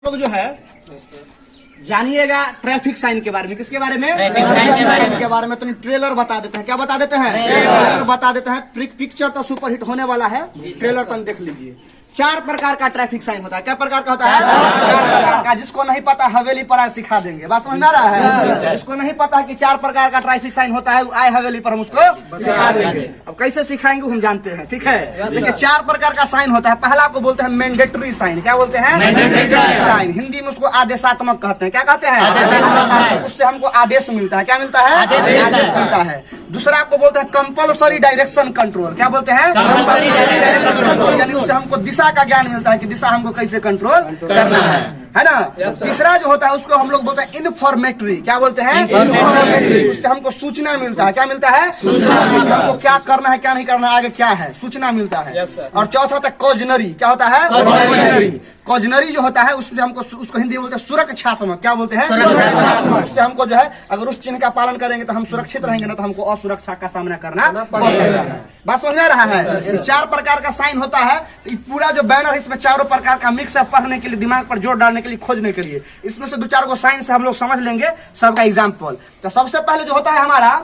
लोग जो है जानिएगा ट्रैफिक साइन के बारे में। किसके बारे में? ट्रैफिक साइन के बारे में। तो ट्रेलर बता देते हैं। क्या बता देते हैं? ट्रेलर बता देते हैं। पिक्चर तो सुपरहिट होने वाला है, ट्रेलर तो देख लीजिए। 4 प्रकार का ट्रैफिक साइन होता है। क्या प्रकार का होता है? 4 प्रकार का। जिसको नहीं पता हवेली पर आए सिखा देंगे। बात समझ में आ रहा है? जिसको नहीं पता कि 4 प्रकार का ट्रैफिक साइन होता है, आए हवेली पर हम उसको सिखा देंगे। अब कैसे सिखाएंगे हम जानते हैं, ठीक है। देखिए 4 प्रकार का साइन होता है। पहला को बोलते हैं मैंडेटरी साइन। क्या बोलते हैं? Mandatory sign. हिंदी में उसको आदेशात्मक कहते हैं। क्या कहते हैं? उससे हमको आदेश मिलता है। क्या मिलता है? आदेश मिलता है। दूसरा को बोलते हैं कंपल्सरी डायरेक्शन कंट्रोल। क्या बोलते हैं? Compulsory direction control. यानी उससे हमको दिशा का ज्ञान मिलता है कि दिशा हमको कैसे कंट्रोल करना है ना। तीसरा जो होता है उसको हम लोग बोलते हैं इन्फॉर्मेटरी। क्या बोलते हैं? इन्फॉर्मेटरी। उससे हमको सूचना मिलता है। क्या मिलता है? सूचना। हमको क्या करना है, क्या नहीं करना है, आगे क्या है, सूचना मिलता है। और चौथा होता है कॉजनरी। क्या होता है? कॉजनरी। कॉजनरी जो होता है उसमें हमको उसको हिंदी में बोलते हैं सुरक्षात्मक। क्या बोलते हैं? सुरक्षात्मक। उससे हमको जो है अगर उस चिन्ह का पालन करेंगे तो हम सुरक्षित रहेंगे, ना तो हमको असुरक्षा का सामना करना पड़ेगा। बात समझ में रहा है? 4 प्रकार का साइन होता है। पूरा जो बैनर है इसमें 4 प्रकार का मिक्स है, पढ़ने के लिए, दिमाग पर जोर डालने के लिए, खोजने के लिए। इसमें से 2-4 गो साइन से हम लोग समझ लेंगे सबका एग्जाम्पल। तो सबसे पहले जो होता है हमारा,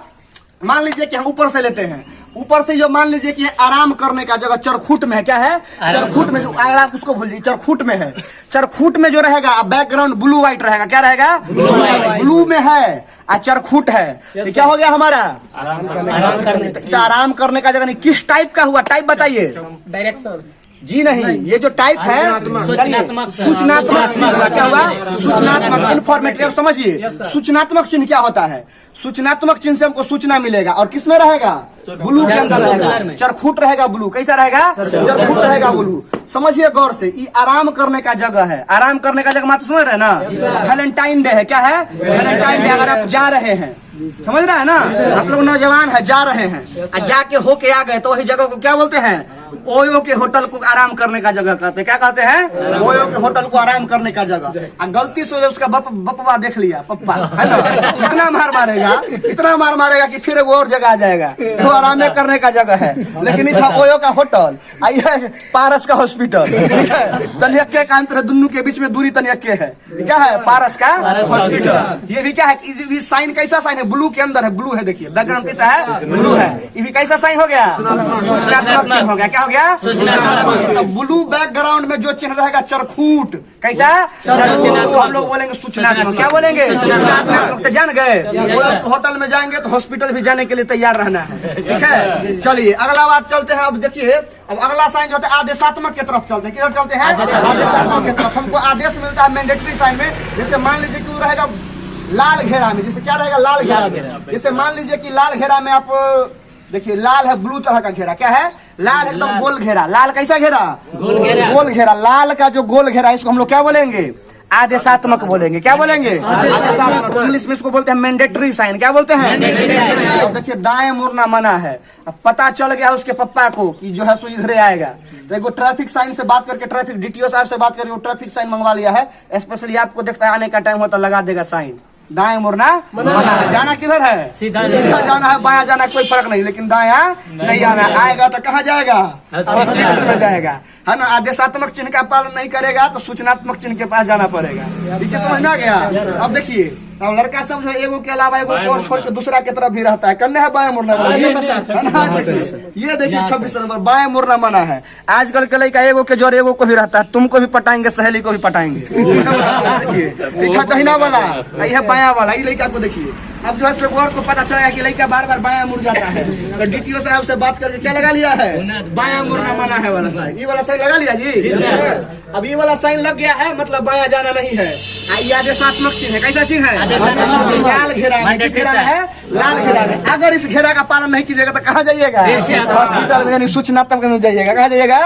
मान लीजिए कि हम ऊपर से लेते हैं। ऊपर से जो मान लीजिए कि आराम करने का जगह चरखूट में है। क्या है? चरखूट में। अगर आप उसको भूल जाइए, चरखूट में है। चरखूट में जो रहेगा बैकग्राउंड ब्लू व्हाइट रहेगा। क्या रहेगा? ब्लू में है और चरखूट है। तो क्या हो गया हमारा? आराम करने का जगह नहीं। किस टाइप का हुआ? टाइप बताइए। डायरेक्शन जी नहीं, ये जो टाइप है सूचनात्मक। क्या हुआ? सूचनात्मक, इन्फॉर्मेटिव। समझिए सूचनात्मक चिन्ह क्या होता है। सूचनात्मक चिन्ह से हमको सूचना मिलेगा। और किस में रहेगा? ब्लू के अंदर रहेगा। चरखूट रहेगा ब्लू। कैसा रहेगा? चरखूट रहेगा ब्लू। समझिए गौर से, ये आराम करने का जगह है। आराम करने का जगह मात्र समझ रहे हैं ना? वैलेंटाइन डे है। क्या है? Valentine day. अगर आप जा रहे हैं, समझ रहे हैं ना, आप लोग नौजवान है, जा रहे हैं और जाके होके आ गए, तो वही जगह को क्या बोलते हैं? ओयो के होटल को आराम करने का जगह कहते हैं। क्या कहते हैं? ओयो के होटल को आराम करने का जगह। गलती से उसका बप्पा देख लिया, पप्पा है ना, इतना मार मारेगा, इतना मार मारेगा कि फिर वो और जगह आ जाएगा। वो आराम करने का जगह है, लेकिन इधर ओयो का होटल, आइए पारस का हॉस्पिटल, ठीक है। तनियक्के का अंतर है, दोनों के बीच में दूरी तनियक्के है। क्या है? पारस का हॉस्पिटल। ये भी क्या है? साइन कैसा साइन है? ब्लू के अंदर है। ब्लू है, देखिए बैकग्राउंड कैसा है? ब्लू है। ये भी कैसा साइन हो गया? सूचनात्मक चिन्ह हो गया। क्या हो गया? सूचनात्मक। ब्लू बैकग्राउंड में जो चिन्ह रहेगा चरखूट। कैसा? चरखूट। हम लोग बोलेंगे सूचनात्मक। क्या बोलेंगे? सूचनात्मक। तो जान गए, होटल में जाएंगे तो हॉस्पिटल भी जाने के लिए तैयार रहना है, ठीक है। चलिए अगला बात चलते हैं। अब देखिए, अब अगला साइन जो होता है आदेशात्मक की तरफ चलते हैं। किधर चलते हैं? आदेशात्मक की तरफ। हमको आदेश मिलता है मैंडेटरी साइन में। जैसे मान लीजिए कि वो रहेगा लाल घेरा में। जैसे क्या रहेगा? लाल घेरा में। जैसे मान लीजिए कि लाल घेरा में आप देखिए, लाल है ब्लू तरह का घेरा। क्या है? लाल एकदम गोल घेरा। लाल कैसा घेरा? गोल घेरा। लाल का जो गोल घेरा है इसको हम लोग क्या बोलेंगे? आदेशात्मक बोलेंगे। क्या बोलेंगे? आदेशात्मक। इंग्लिश में इसको बोलते हैं मैंडेटरी साइन। क्या बोलते हैं? अब देखिए दाएं मुड़ना मना है। अब पता चल गया उसके पप्पा को कि जो है सो इधर आएगा, तो एक ट्रैफिक साइन से बात करके, ट्रैफिक डीटीओ साहब से बात करके वो ट्रैफिक साइन मंगवा लिया है। स्पेशली आपको देखता है आने का टाइम होता लगा देगा साइन। दाएं मुड़ना मना है। जाना किधर है? सीधा जाना है, बाया जाना कोई फर्क नहीं, लेकिन दाया नहीं जाना। आएगा तो कहाँ जाएगा? हॉस्पिटल में जाएगा, है ना। आदेशात्मक चिन्ह का पालन नहीं करेगा तो सूचनात्मक चिन्ह के पास जाना पड़ेगा। ठीक है, समझ में आ गया? अब देखिए, अब लड़का सब जो एगो के अलावा एगो और छोड़ के दूसरा की तरफ भी रहता है। करने है बाएं मुड़ना वाला, है ना। ये देखिए 26 नंबर बाएं मुड़ना मना है। आजकल के लड़का एगो के जोर एगो को भी रहता है। तुमको भी पटाएंगे, सहेली को भी पटाएंगे। देखिए दहिना वाला, यह बाया वाला। ये लड़का को देखिए, अब जो है गौर को पता चला कि लड़का बार बार बाया मुड़ जाता है, तो डीटीओ साहब से बात करके क्या लगा लिया है? बाया मुड़ना मना है वाला साइन। ये वाला साइन लगा लिया जी। अब ये वाला साइन लग गया है, मतलब बाया जाना नहीं है। ये आदेशात्मक चिन्ह है। कैसा चिन्ह है? लाल घेरा में। किस घेरा में है? लाल घेरा में। अगर इस घेरा का पालन नहीं कीजिएगा तो कहाँ जाइएगा? हॉस्पिटल में, यानी सूचनात्मक में जाइएगा। कहाँ जाइएगा?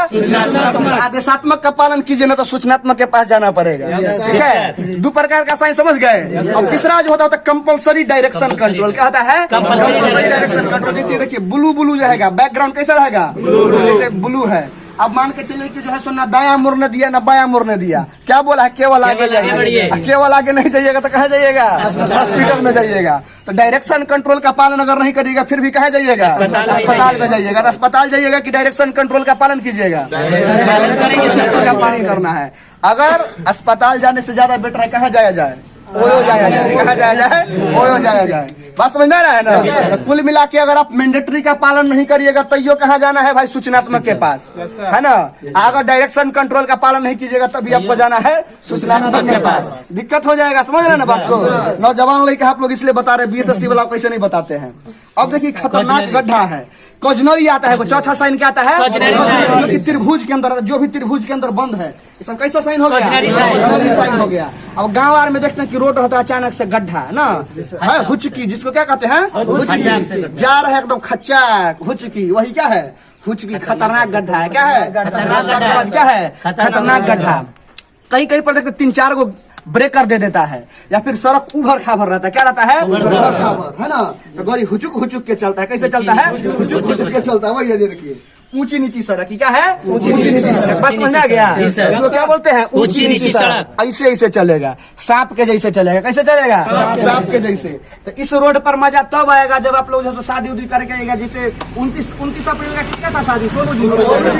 आदेशात्मक का पालन कीजिए ना तो सूचनात्मक के पास जाना पड़ेगा, ठीक है। 2 प्रकार का साइन समझ गए। अब तीसरा जो होता है कंपल्सरी डायरेक्शन कंट्रोल। क्या होता है? Compulsory direction control. जैसे देखिए ब्लू ब्लू रहेगा, बैकग्राउंड कैसा रहेगा? जैसे ब्लू है, अब मान के चलिए कि जो है सो ना दाया मुड़ने दिया ना बाया मुड़ने दिया, क्या बोला है, केवल आगे जाइए। केवल आगे नहीं जाइएगा तो कहाँ जाइएगा, हॉस्पिटल में जाइएगा। तो डायरेक्शन कंट्रोल का पालन अगर नहीं करिएगा फिर भी कहाँ जाइएगा, अस्पताल में जाइएगा। अस्पताल जाइएगा कि डायरेक्शन कंट्रोल का पालन कीजिएगा, का पालन करना है। अगर अस्पताल जाने से ज्यादा बेटर है कहाँ जाया जाए, ओयो जाया जाए, कहाँ जाया जाए, ओयो जाया जाए। बात समझ में आ रहा है ना। तो कुल मिला के अगर आप मैंडेटरी का पालन नहीं करिएगा तो यो कहाँ जाना है भाई, सूचनात्मक के पास, है ना। अगर डायरेक्शन कंट्रोल का पालन नहीं कीजिएगा तभी आपको जाना है सूचनात्मक के पास, दिक्कत हो जाएगा। समझ रहे ना बात को। नौजवान लड़के आप लोग इसलिए बता रहे, BSSC वाला कैसे नहीं बताते हैं। अब देखिए खतरनाक गड्ढा है, कॉजनरी आता है, वो चौथा साइन क्या आता है, जो कि त्रिभुज के अंदर, जो भी त्रिभुज के अंदर बंद है, इसका कैसा साइन हो गया, कॉजनरी साइन हो गया। अब गांव वार में देखते हैं कि रोड होता है, अचानक से गड्ढा है ना, है हुचकी, जिसको क्या कहते हैं, हुचकी। जा रहे एकदम खच्चा हुचकी, वही क्या है, हुचकी, खतरनाक गड्ढा है। क्या है, रास्ता के बाद क्या है, खतरनाक गड्ढा। कहीं कहीं पर देखते 3-4 गो ब्रेकर दे देता है, या फिर सड़क उभर खाभर रहता है, क्या रहता है, उभर खाभर, है ना। तो गाड़ी हुचुक हुचुक के चलता है, कैसे चलता है, हुचुक हुचुक के चलता है। वही ये देखिए ऊंची नीची सड़क, क्या है, ऊंची नीची सड़क। बस समझ आ गया, इसको क्या बोलते हैं, ऊंची नीची सड़क। ऐसे ऐसे चलेगा, सांप के जैसे चलेगा, कैसे चलेगा, सांप के जैसे। तो इस रोड पर मजा तब आएगा जब आप लोग जैसे शादी उदी करके आएगा। जैसे 29 अप्रैल का किसका था शादी, सोनू जी,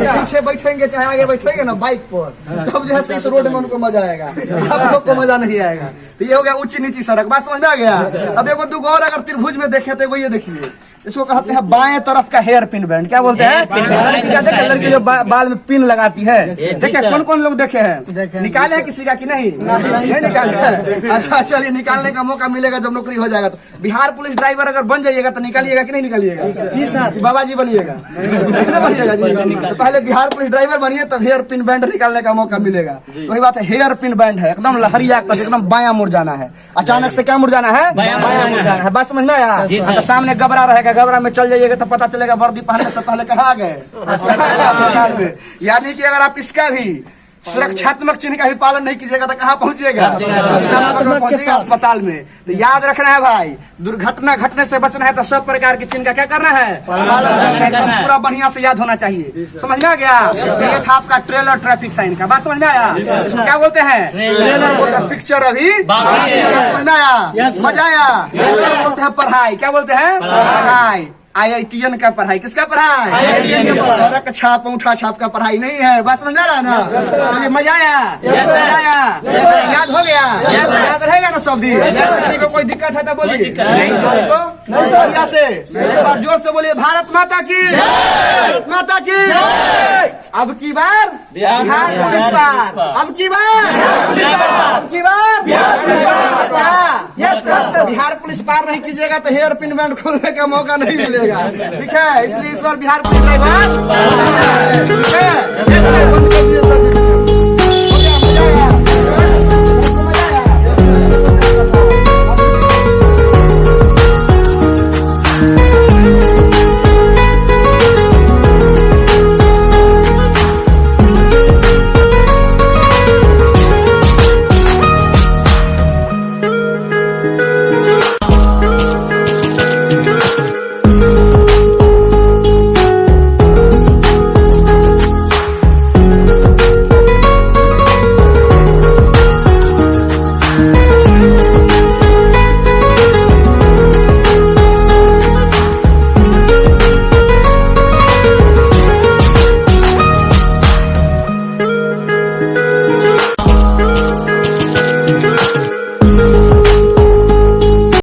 पीछे बैठेंगे चाहे आगे बैठेंगे ना बाइक पर, तब जो है इस रोड में उनको मजा आएगा, आप लोग को मजा नहीं आएगा। तो ये हो गया ऊंची नीची सड़क। बात समझ में आ गया। अब एगो दूगो और अगर त्रिभुज में देखे तो ये देखिए, इसको कहते हैं बाएं तरफ का हेयर पिन बैंड। क्या बोलते हैं, लड़की का देखे, लड़की जो बाल में पिन लगाती है, देखिए कौन कौन लोग देखे हैं, निकाले हैं किसी का कि नहीं, नहीं निकाले हैं। अच्छा चलिए, निकालने का मौका मिलेगा जब नौकरी हो जाएगा। तो बिहार पुलिस ड्राइवर अगर बन जाइएगा तो निकालिएगा कि नहीं निकालिएगा, जी सर, बाबा जी बनिएगा, बनिएगा जी। तो पहले बिहार पुलिस ड्राइवर बनिए तब हेयर पिन बैंड निकालने का मौका मिलेगा। वही बात है, हेयर पिन बैंड है, एकदम लहरिया कर, एकदम बाया मुड़ जाना है, अचानक से क्या मुड़ जाना है, बाया मुड़ जाना है। बात समझ में आया। सामने गबरा रहेगा, गबरा में चल जाइएगा तो पता चलेगा वर्दी पहनने से पहले कहाँ गए, अस्पताल में। यानी कि अगर आप इसका भी सुरक्षात्मक चिन्ह का भी पालन नहीं कीजिएगा तो कहाँ पहुंचिएगा, सूचनात्मक में पहुंचिएगा, अस्पताल में। तो याद रखना है भाई, दुर्घटना घटने से बचना है तो सब प्रकार के चिन्ह का क्या करना है, पालन करना है। पूरा बढ़िया से याद होना चाहिए। समझ में आ गया। ये था आपका ट्रेलर ट्रैफिक साइन का। बात समझ में आया। क्या बोलते हैं, ट्रेलर बोलते हैं, पिक्चर अभी समझ में आया, मजा आया। बोलते हैं पढ़ाई, क्या बोलते हैं, पढ़ाई। IITN का पढ़ाई, किसका पढ़ाई, सड़क छाप अंगूठा छाप का पढ़ाई नहीं है। बात समझ रहा है ना। चलिए मजा आया, याद हो गया, याद रहेगा ना सब दिन। किसी को कोई दिक्कत है तो बोलिए, बढ़िया से एक बार जोर से बोलिए, भारत माता की, भारत माता की। अब की बार बिहार पुलिस पार, अब की बार, अब की बार बिहार पुलिस पार नहीं कीजिएगा तो हेयर पिन बैंड खोलने का मौका नहीं मिलेगा। ठीक है, इसलिए इस बार बिहार पुलिस ड्राइवर, ठीक है।